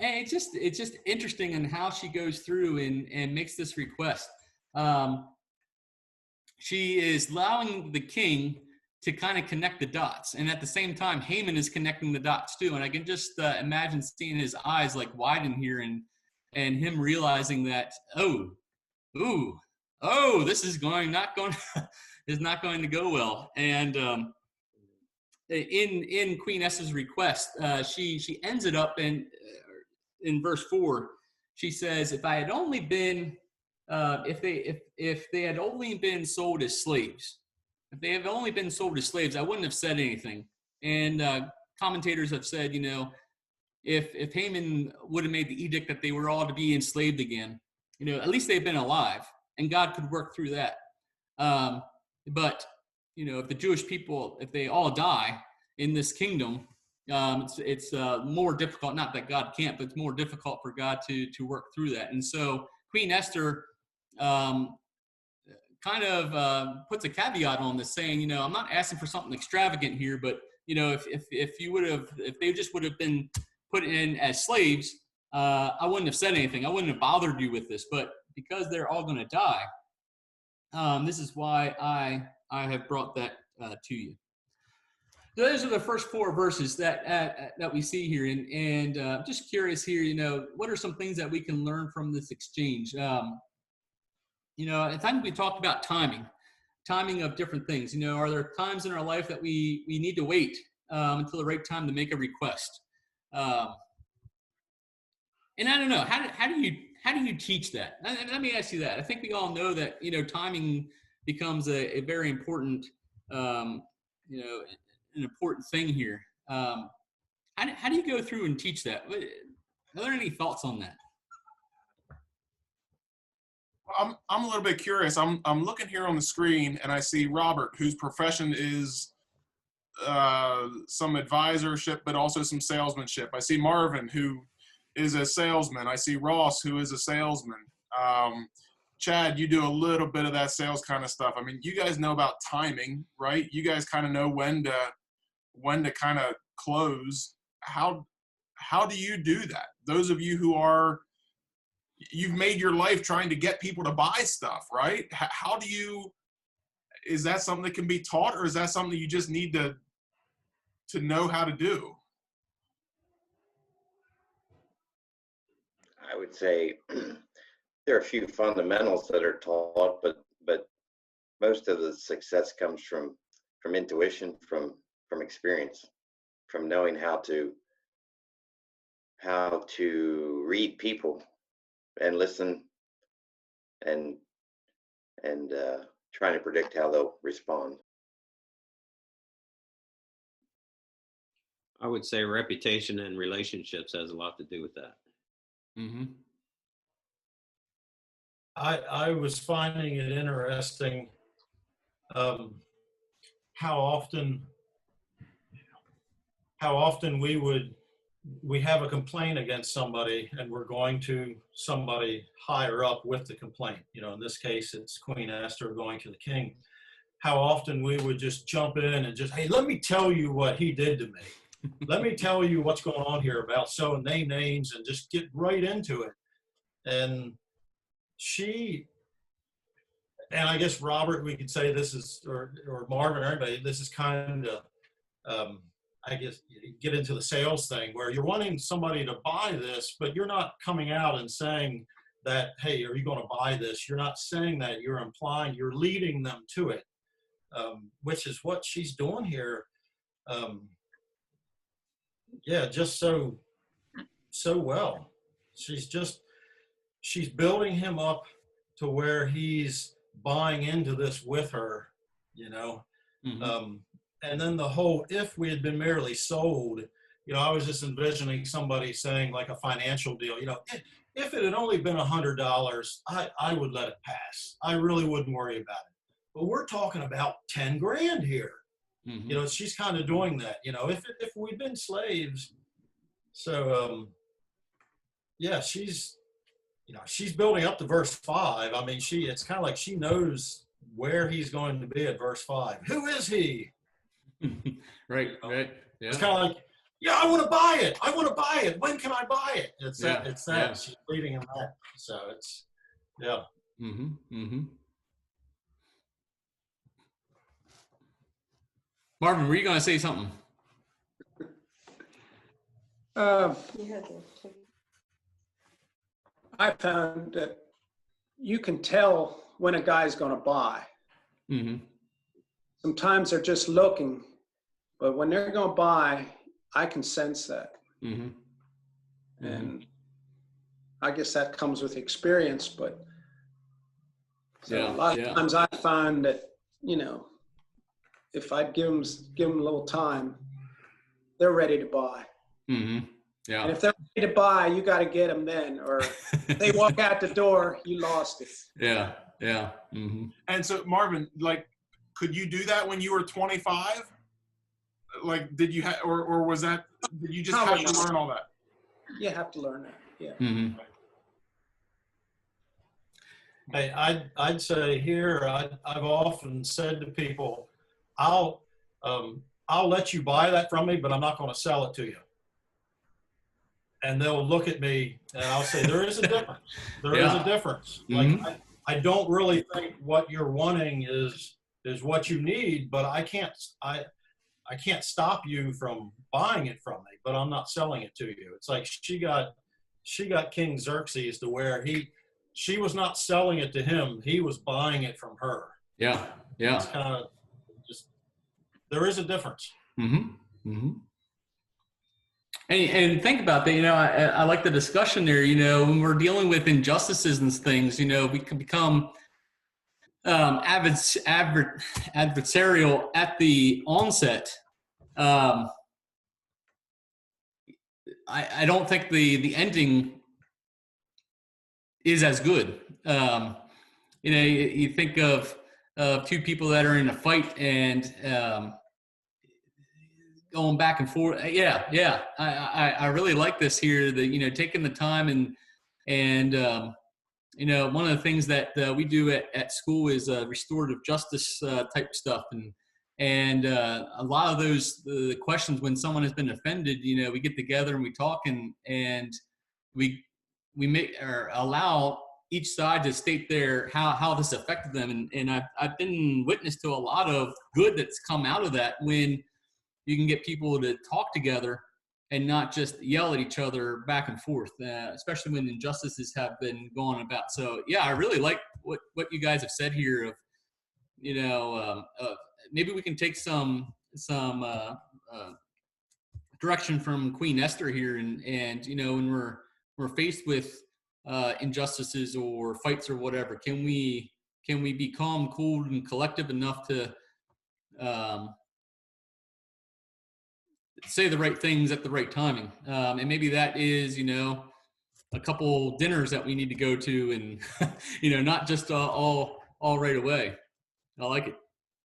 And it's just interesting in how she goes through and makes this request. She is allowing the king to kind of connect the dots, and at the same time, Haman is connecting the dots too. And I can just imagine seeing his eyes like widen here, and him realizing that this is not going to go well. And in Queen Esther's request, she ends it up in verse 4. She says, "If I had only been, if they had only been sold as slaves, if they have only been sold as slaves, I wouldn't have said anything." And commentators have said, you know, if Haman would have made the edict that they were all to be enslaved again, you know, at least they've been alive, and God could work through that. But you know, if the Jewish people, if they all die in this kingdom, it's more difficult. Not that God can't, but it's more difficult for God to work through that. And so Queen Esther kind of puts a caveat on this, saying, you know, I'm not asking for something extravagant here, but you know, if they just would have been put in as slaves, I wouldn't have said anything. I wouldn't have bothered you with this. But because they're all going to die, this is why I have brought that to you. So those are the first 4 verses that we see here, and just curious here, you know, what are some things that we can learn from this exchange? You know, I think we talked about timing of different things. You know, are there times in our life that we need to wait until the right time to make a request? And I don't know, how do you teach that? Let me ask you that. I think we all know that, you know, timing becomes a very important, you know, an important thing here. How do you go through and teach that? Are there any thoughts on that? I'm a little bit curious. I'm looking here on the screen, and I see Robert, whose profession is some advisorship, but also some salesmanship. I see Marvin, who is a salesman. I see Ross, who is a salesman. Chad, you do a little bit of that sales kind of stuff. I mean, you guys know about timing, right? You guys kind of know when to kind of close. How do you do that? Those of you who you've made your life trying to get people to buy stuff, right? How do you, is that something that can be taught, or is that something that you just need to know how to do? I would say there are a few fundamentals that are taught, but most of the success comes from intuition, from experience, from knowing how to read people and listen and trying to predict how they'll respond. I would say reputation and relationships has a lot to do with that. Mm-hmm. I was finding it interesting how often we have a complaint against somebody and we're going to somebody higher up with the complaint. You know, in this case, it's Queen Esther going to the king. How often we would just jump in and just, hey, let me tell you what he did to me. Let me tell you what's going on here about so name names and just get right into it. And I guess Robert, we could say this is, or Marvin or anybody, this is kind of, I guess, get into the sales thing where you're wanting somebody to buy this, but you're not coming out and saying that, hey, are you going to buy this? You're not saying that. You're implying, you're leading them to it, which is what she's doing here. Yeah, just so well. She's building him up to where he's buying into this with her, you know. Mm-hmm. And then the whole, if we had been merely sold, you know, I was just envisioning somebody saying like a financial deal, you know, if it had only been $100, I would let it pass. I really wouldn't worry about it. But we're talking about 10 grand here. Mm-hmm. You know, she's kind of doing that, you know, if we'd been slaves. So, yeah, she's building up to verse 5. I mean, it's kind of like she knows where he's going to be at verse 5. Who is he? Right. Yeah. It's kind of like, yeah, I want to buy it. I want to buy it. When can I buy it? It's that. Yeah. She's leading him that. So it's, yeah. Mm-hmm. Mm-hmm. Marvin, were you going to say something? I found that you can tell when a guy's going to buy. Mm-hmm. Sometimes they're just looking, but when they're going to buy, I can sense that. Mm-hmm. And I guess that comes with experience, but a lot of times I find that, you know, if I give them a little time, they're ready to buy. Mm-hmm. Yeah. And if they're ready to buy, you got to get them then, or if they walk out the door, you lost it. Yeah. Yeah. Mm-hmm. And so Marvin, like, could you do that when you were 25? Like, did you or was that, did you just have to learn all that? You have to learn that. Yeah. Mm-hmm. Hey, I'd say here, I've often said to people, I'll let you buy that from me, but I'm not going to sell it to you. And they'll look at me and I'll say, there is a difference. There is a difference. Mm-hmm. Like, I don't really think what you're wanting is what you need, but I can't stop you from buying it from me, but I'm not selling it to you. It's like she got King Xerxes to where she was not selling it to him. He was buying it from her. Yeah. Yeah. It's kind of just, there is a difference. Mm-hmm. Mm-hmm. And think about that, you know, I like the discussion there, you know, when we're dealing with injustices and things, you know, we can become adversarial at the onset. I don't think the ending is as good. You know, you think of two people that are in a fight and going back and forth. Yeah. I really like this here, that, you know, taking the time and one of the things that we do at school is restorative justice type stuff, and a lot of the questions when someone has been offended, we get together and we talk, and we make or allow each side to state how this affected them, and I've been witness to a lot of good that's come out of that when you can get people to talk together and not just yell at each other back and forth, especially when injustices have been going about. So yeah, I really like what you guys have said here of, maybe we can take some direction from Queen Esther here, and when we're faced with injustices or fights or whatever, can we be calm, cool, and collective enough to say the right things at the right timing, and maybe that is a couple dinners that we need to go to, and not just all right away. I like it.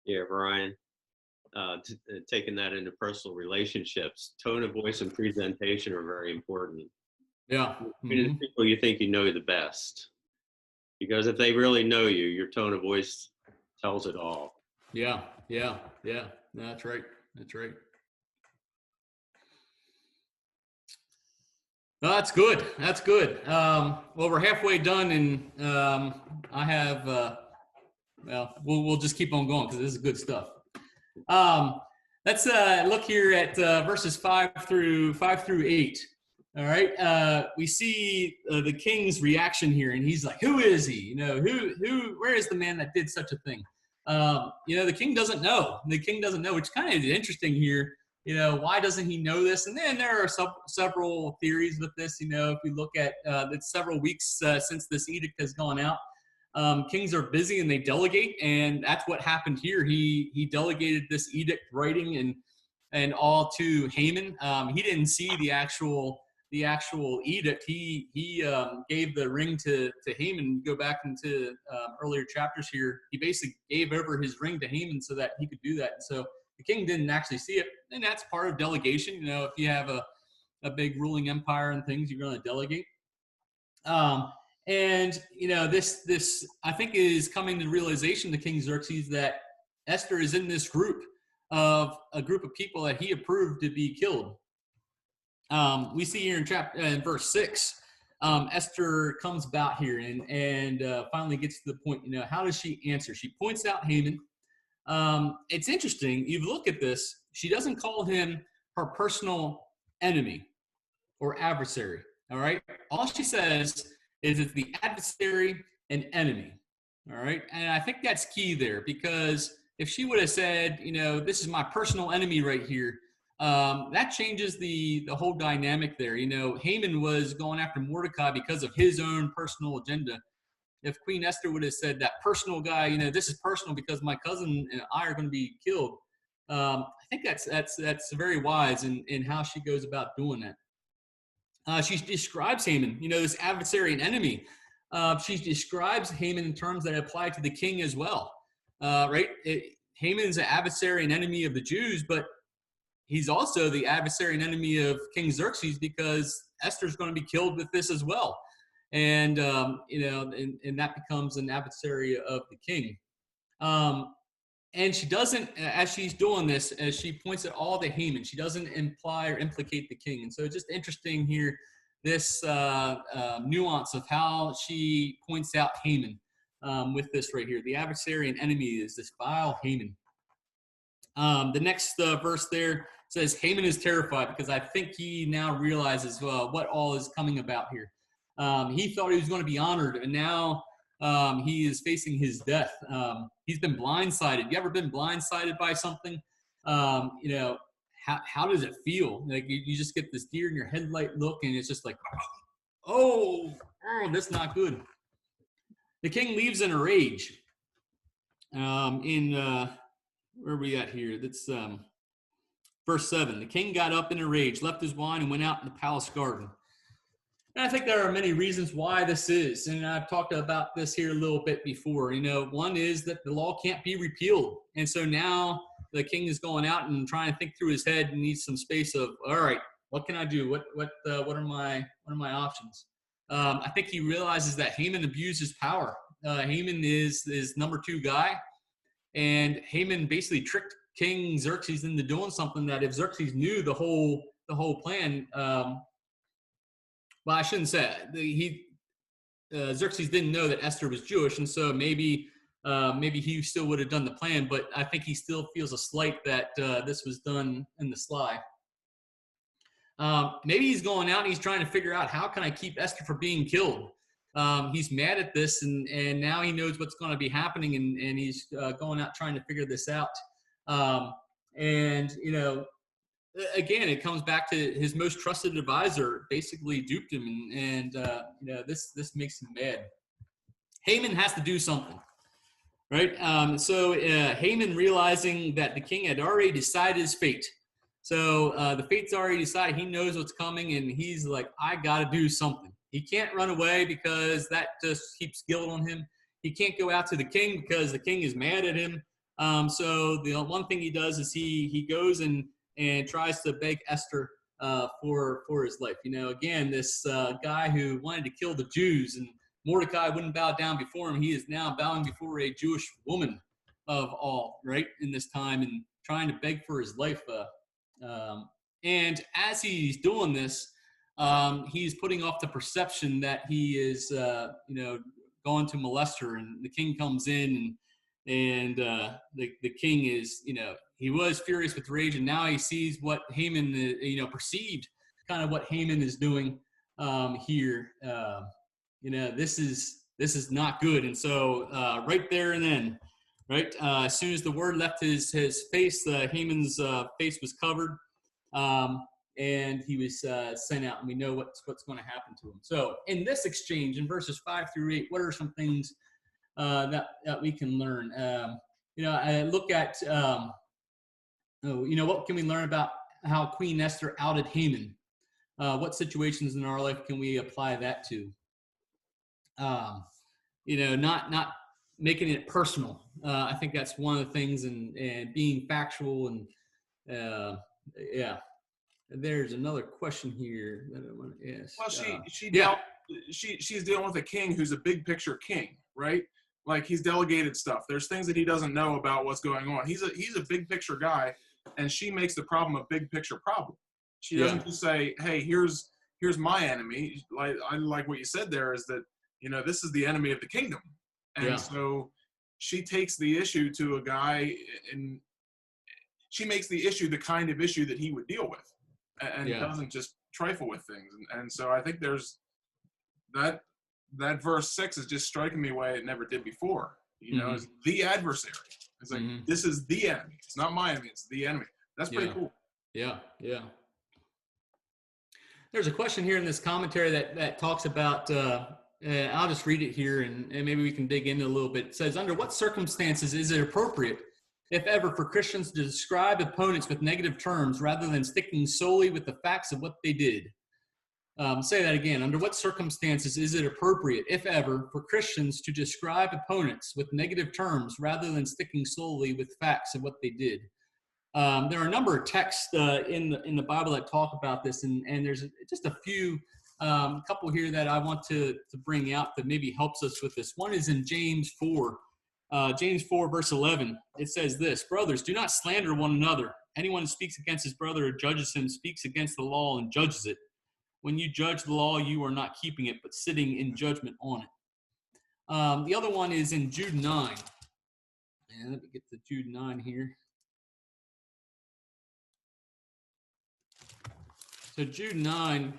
Yeah, Brian, taking that into personal relationships, tone of voice and presentation are very important. Yeah. Mm-hmm. People you think you know the best, because if they really know you, your tone of voice tells it all. Yeah. That's right. Oh, that's good. Well, we're halfway done, and I have we'll just keep on going because this is good stuff. Let's look here at verses 5 through 8. All right, we see the king's reaction here, and he's like, "Who is he? Where is the man that did such a thing?" The king doesn't know. Which kind of is interesting here. Why doesn't he know this? And then there are several theories with this. If we look at it's several weeks since this edict has gone out, kings are busy and they delegate, and that's what happened here. He delegated this edict writing and all to Haman. He didn't see the actual edict. He gave the ring to Haman. Go back into earlier chapters here. He basically gave over his ring to Haman so that he could do that. And so the king didn't actually see it, and that's part of delegation. If you have a big ruling empire and things, you're going to delegate. This I think is coming to the realization to King Xerxes that Esther is in this group of people that he approved to be killed. We see here in verse 6, Esther comes about here and finally gets to the point. How does she answer? She points out Haman. It's interesting. You look at this. She doesn't call him her personal enemy or adversary. All right. All she says is it's the adversary and enemy. All right. And I think that's key there, because if she would have said, this is my personal enemy right here, that changes the whole dynamic there. Haman was going after Mordecai because of his own personal agenda. If Queen Esther would have said that personal guy, this is personal because my cousin and I are going to be killed, I think that's very wise in how she goes about doing that. She describes Haman, this adversary and enemy. She describes Haman in terms that apply to the king as well, right? Haman's an adversary and enemy of the Jews, but he's also the adversary and enemy of King Xerxes, because Esther's going to be killed with this as well. And, and that becomes an adversary of the king. And she doesn't, as she's doing this, as she points at all to Haman, she doesn't imply or implicate the king. And so it's just interesting here, this nuance of how she points out Haman with this right here. The adversary and enemy is this vile Haman. The next verse there says, Haman is terrified because I think he now realizes what all is coming about here. He thought he was going to be honored, and now he is facing his death. He's been blindsided. You ever been blindsided by something? How does it feel? Like you just get this deer in your headlight look, and it's just like, oh, that's not good. The king leaves in a rage. Where are we at here? That's verse 7. The king got up in a rage, left his wine, and went out in the palace garden. And I think there are many reasons why this is, and I've talked about this here a little bit before. One is that the law can't be repealed, and so now the king is going out and trying to think through his head and needs some space of, all right, what can I do? What are my options? I think he realizes that Haman abuses power. Haman is number 2 guy, and Haman basically tricked King Xerxes into doing something that if Xerxes knew the whole plan, well, I shouldn't say it. Xerxes didn't know that Esther was Jewish, and so maybe he still would have done the plan. But I think he still feels a slight that this was done in the sly. Maybe he's going out and he's trying to figure out, how can I keep Esther from being killed? He's mad at this, and now he knows what's going to be happening, and he's going out trying to figure this out. And again, it comes back to his most trusted advisor basically duped him, and this makes him mad. Haman has to do something, right? So Haman, realizing that the king had already decided his fate. So the fate's already decided. He knows what's coming, and he's like, I got to do something. He can't run away because that just keeps guilt on him. He can't go out to the king because the king is mad at him. So the one thing he does is he goes and tries to beg Esther for his life. Again, this guy who wanted to kill the Jews, and Mordecai wouldn't bow down before him. He is now bowing before a Jewish woman of all, right, in this time, and trying to beg for his life. And as he's doing this, he's putting off the perception that he is, going to molest her. And the king comes in, and the king is, he was furious with rage, and now he sees what Haman, perceived kind of what Haman is doing here. This is not good. And so right there and then, right, as soon as the word left his face, Haman's face was covered, and he was sent out, and we know what's going to happen to him. So in this exchange, in verses 5-8, what are some things that we can learn? I look at, what can we learn about how Queen Esther outed Haman? What situations in our life can we apply that to? Not making it personal. I think that's one of the things, and being factual, and yeah. There's another question here that I want to ask. Well, yeah. She's dealing with a king who's a big picture king, right? Like, he's delegated stuff. There's things that he doesn't know about what's going on. He's a big picture guy, and she makes the problem a big picture problem. She doesn't just say, "Hey, here's my enemy." I like what you said there, is that this is the enemy of the kingdom, and so she takes the issue to a guy, and she makes the issue the kind of issue that he would deal with, and doesn't just trifle with things. And so I think there's that verse 6 is just striking me the way it never did before. It's the adversary. It's like, this is the enemy. It's not my enemy. It's the enemy. That's pretty cool. Yeah. There's a question here in this commentary that talks about, I'll just read it here, and maybe we can dig into it a little bit. It says, under what circumstances is it appropriate, if ever, for Christians to describe opponents with negative terms rather than sticking solely with the facts of what they did? Say that again. Under what circumstances is it appropriate, if ever, for Christians to describe opponents with negative terms rather than sticking solely with facts of what they did? There are a number of texts in the Bible that talk about this, and there's just a few, couple here that I want to bring out that maybe helps us with this. One is in James 4. James 4, verse 11. It says this: brothers, do not slander one another. Anyone who speaks against his brother or judges him speaks against the law and judges it. When you judge the law, you are not keeping it, but sitting in judgment on it. The other one is in Jude 9. And let me get to Jude 9 here. So Jude 9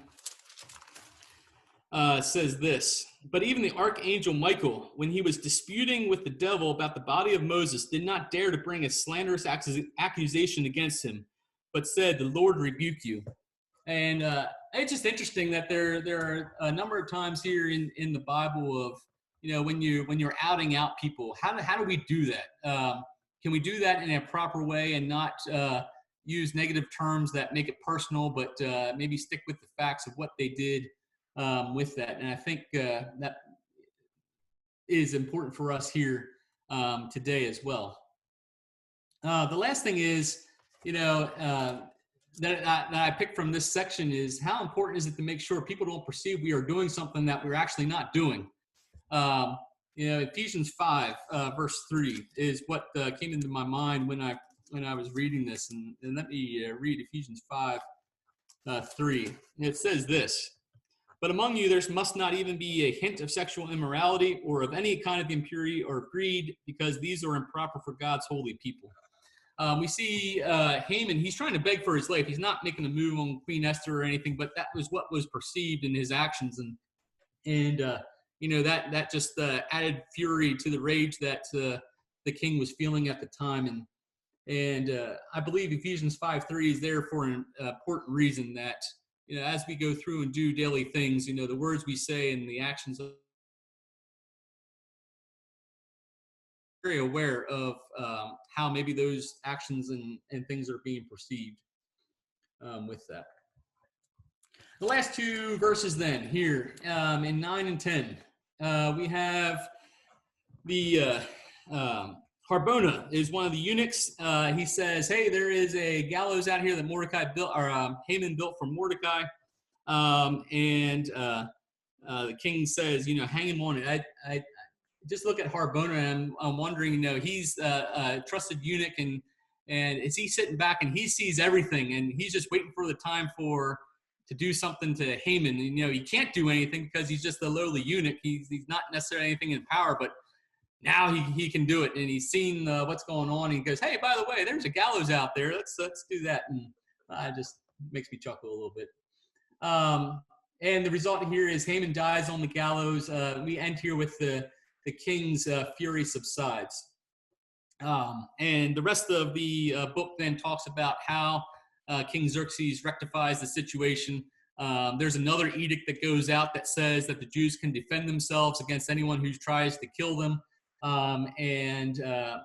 says this: but even the archangel Michael, when he was disputing with the devil about the body of Moses, did not dare to bring a slanderous accusation against him, but said, the Lord rebuke you. And it's just interesting that there are a number of times here in the Bible of, when you're outing out people, how do we do that? Can we do that in a proper way and not use negative terms that make it personal, but maybe stick with the facts of what they did with that? And I think that is important for us here today as well. The last thing is, that I picked from this section is how important is it to make sure people don't perceive we are doing something that we're actually not doing. Ephesians 5 verse 3 is what came into my mind when I was reading this, and let me read Ephesians 5 3. It says this: "But among you there must not even be a hint of sexual immorality or of any kind of impurity or greed, because these are improper for God's holy people." We see Haman, he's trying to beg for his life. He's not making a move on Queen Esther or anything, but that was what was perceived in his actions. And that just added fury to the rage that the king was feeling at the time. And I believe Ephesians 5:3 is there for an important reason, that, as we go through and do daily things, the words we say and the actions of very aware of how maybe those actions and things are being perceived with that. The last two verses then here in 9 and 10, we have the Harbona is one of the eunuchs. He says, "Hey, there is a gallows out here that Mordecai built, or Haman built for Mordecai." And the king says, "Hang him on it." I just look at Harbona, and I'm wondering, he's a trusted eunuch, and is he sitting back and he sees everything, and he's just waiting for the time to do something to Haman. And, he can't do anything because he's just a lowly eunuch. He's not necessarily anything in power, but now he can do it. And he's seen what's going on. And he goes, "Hey, by the way, there's a gallows out there. Let's do that." And it just makes me chuckle a little bit. And the result here is Haman dies on the gallows. We end here with the king's fury subsides. And the rest of the book then talks about how King Xerxes rectifies the situation. There's another edict that goes out that says that the Jews can defend themselves against anyone who tries to kill them. And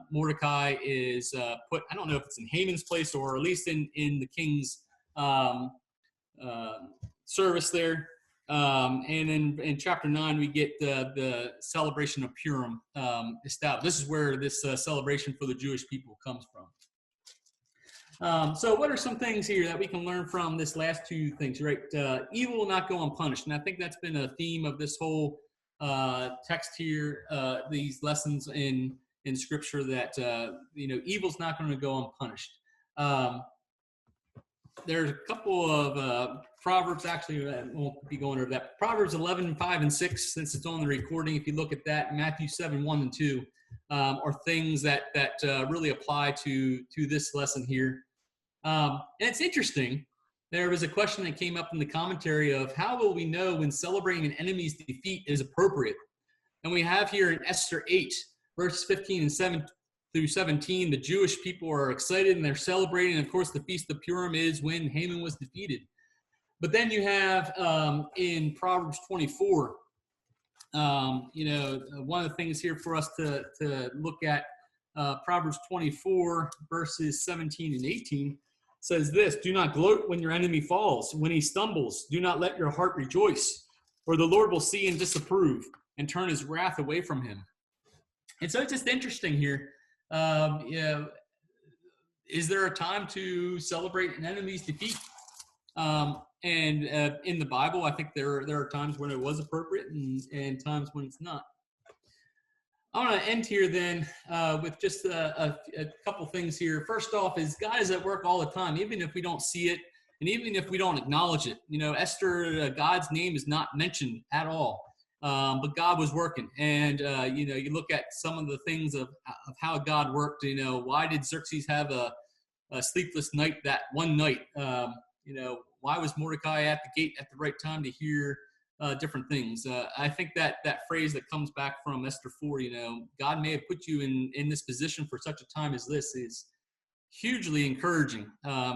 Mordecai is put, I don't know if it's in Haman's place or at least in the king's service there. And in chapter 9, we get the celebration of Purim established. This is where this celebration for the Jewish people comes from. So what are some things here that we can learn from this last two things, right? Evil will not go unpunished. And I think that's been a theme of this whole text here, these lessons in Scripture, that, evil's not going to go unpunished. There's a couple of Proverbs, actually, I won't be going over that. Proverbs 11, 5, and 6, since it's on the recording, if you look at that, Matthew 7, 1 and 2, are things that really apply to this lesson here. And it's interesting. There was a question that came up in the commentary of how will we know when celebrating an enemy's defeat is appropriate? And we have here in Esther 8, verses 15 and 7 through 17, the Jewish people are excited and they're celebrating. And of course, the Feast of Purim is when Haman was defeated. But then you have in Proverbs 24, one of the things here for us to look at, Proverbs 24, verses 17 and 18, says this: "Do not gloat when your enemy falls. When he stumbles, do not let your heart rejoice, or the Lord will see and disapprove and turn his wrath away from him." And so it's just interesting here. Is there a time to celebrate an enemy's defeat? And in the Bible, I think there are times when it was appropriate and times when it's not. I want to end here then with just a couple things here. First off is God is at work all the time, even if we don't see it and even if we don't acknowledge it. Esther, God's name is not mentioned at all, but God was working. And, you look at some of the things of how God worked. Why did Xerxes have a sleepless night that one night? Why was Mordecai at the gate at the right time to hear different things? I think that phrase that comes back from Esther 4, God may have put you in this position for such a time as this, is hugely encouraging,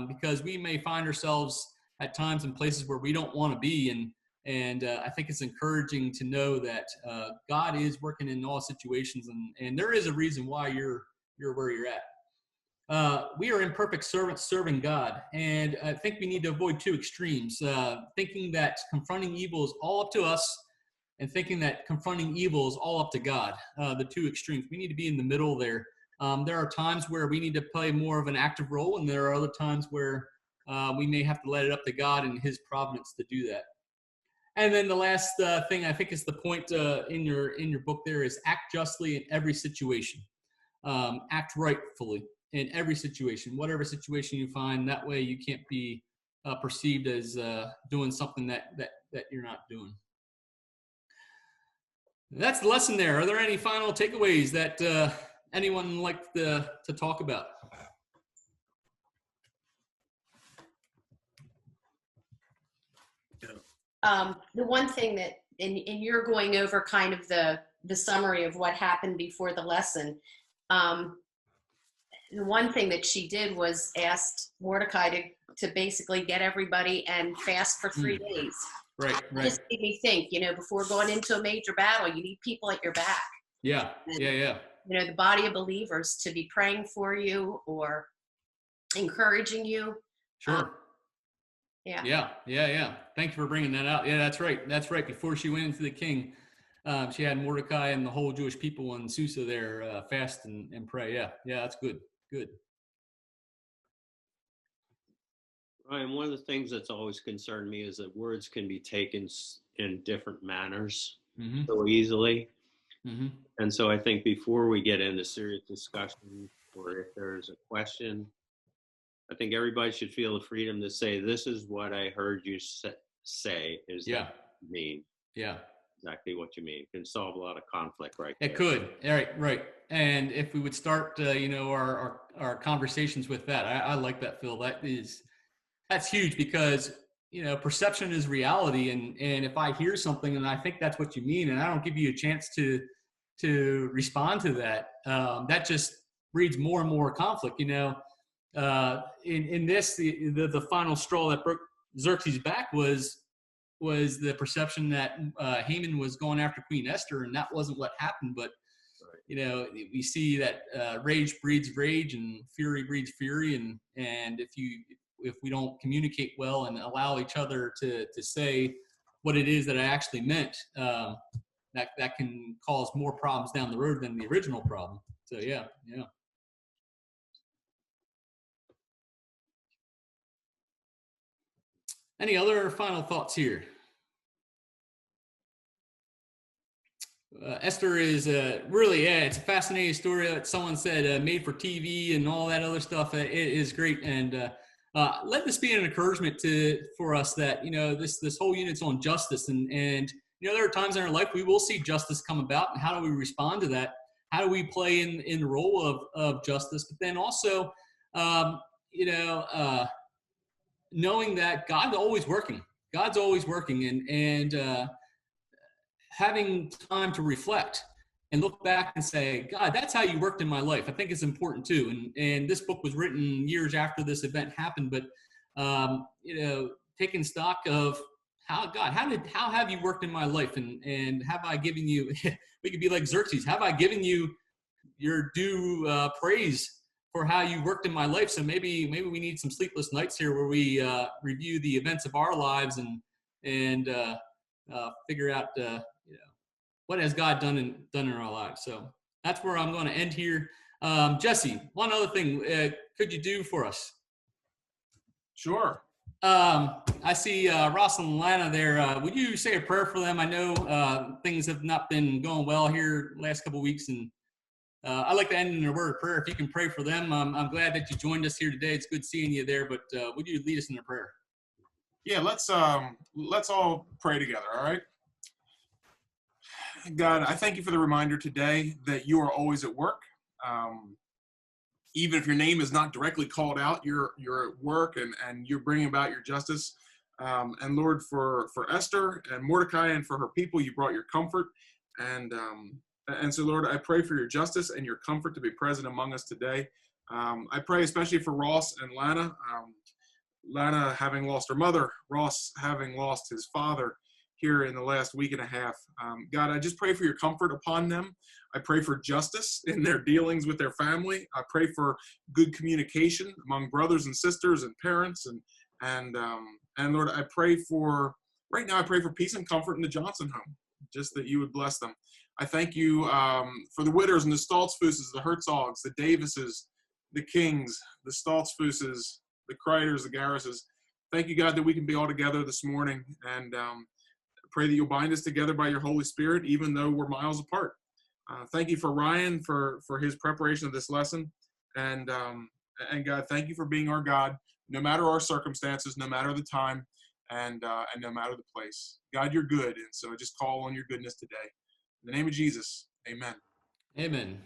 because we may find ourselves at times in places where we don't want to be. And I think it's encouraging to know that God is working in all situations, and there is a reason why you're where you're at. We are imperfect servants serving God, and I think we need to avoid two extremes, thinking that confronting evil is all up to us and thinking that confronting evil is all up to God. The two extremes. We need to be in the middle there. There are times where we need to play more of an active role, and there are other times where we may have to let it up to God and His providence to do that. And then the last thing I think is the point in your book there is act justly in every situation, act rightfully in every situation, whatever situation you find. That way, you can't be perceived as doing something that you're not doing. That's the lesson there. Are there any final takeaways that anyone would like to talk about? The one thing that, and you're going over kind of the summary of what happened before the lesson. The one thing that she did was asked Mordecai to basically get everybody and fast for 3 days. Right. It just made me think, before going into a major battle, you need people at your back. Yeah. And, the body of believers to be praying for you or encouraging you. Sure. Yeah. Thank you for bringing that out. Yeah, that's right. Before she went into the king, she had Mordecai and the whole Jewish people in Susa there fast and pray. Yeah, that's good. Ryan, one of the things that's always concerned me is that words can be taken in different manners so easily. And so I think before we get into serious discussion, or if there's a question, I think everybody should feel the freedom to say, this is what I heard you say. Is that what you mean? Yeah. Exactly what you mean. It can solve a lot of conflict there. It could. Right. And if we would start, our conversations with that, I like that, Phil. That's huge because, perception is reality. And if I hear something and I think that's what you mean, and I don't give you a chance to respond to that, that just breeds more and more conflict. In this, the final straw that broke Xerxes' back was the perception that Haman was going after Queen Esther, and that wasn't what happened. But we see that rage breeds rage, and fury breeds fury, and if we don't communicate well and allow each other to say what it is that I actually meant, that can cause more problems down the road than the original problem. So yeah. Any other final thoughts here? Esther is really, it's a fascinating story that someone said made for TV and all that other stuff. It is great. And let this be an encouragement for us that, this whole unit's on justice. And there are times in our life we will see justice come about. And how do we respond to that? How do we play in the role of justice? But then also, knowing that God's always working. And having time to reflect and look back and say, God, that's how you worked in my life. I think it's important too. And this book was written years after this event happened, but taking stock of how have you worked in my life, and have I given you? We could be like Xerxes. Have I given you your due praise for how you worked in my life? So maybe we need some sleepless nights here where we review the events of our lives and figure out what has God done in our lives. So that's where I'm going to end here. Jesse, one other thing could you do for us? Sure. I see Ross and Lana there. Would you say a prayer for them? I know things have not been going well here last couple of weeks, and I'd like to end in a word of prayer. If you can pray for them. I'm glad that you joined us here today. It's good seeing you there, but would you lead us in a prayer? Yeah, let's all pray together, all right? God, I thank you for the reminder today that you are always at work. Even if your name is not directly called out, you're at work and you're bringing about your justice. And Lord, for Esther and Mordecai and for her people, you brought your comfort. And so, Lord, I pray for your justice and your comfort to be present among us today. I pray especially for Ross and Lana. Lana having lost her mother, Ross having lost his father here in the last week and a half. God, I just pray for your comfort upon them. I pray for justice in their dealings with their family. I pray for good communication among brothers and sisters and parents. And Lord, I pray for peace and comfort in the Johnson home, just that you would bless them. I thank you for the Witters and the Stoltzfuses, the Herzogs, the Davises, the Kings, the Stoltzfuses, the Kreiders, the Garrises. Thank you, God, that we can be all together this morning, and pray that you'll bind us together by your Holy Spirit, even though we're miles apart. Thank you for Ryan for his preparation of this lesson, and God, thank you for being our God, no matter our circumstances, no matter the time, and no matter the place. God, you're good, and so I just call on your goodness today. In the name of Jesus, amen. Amen.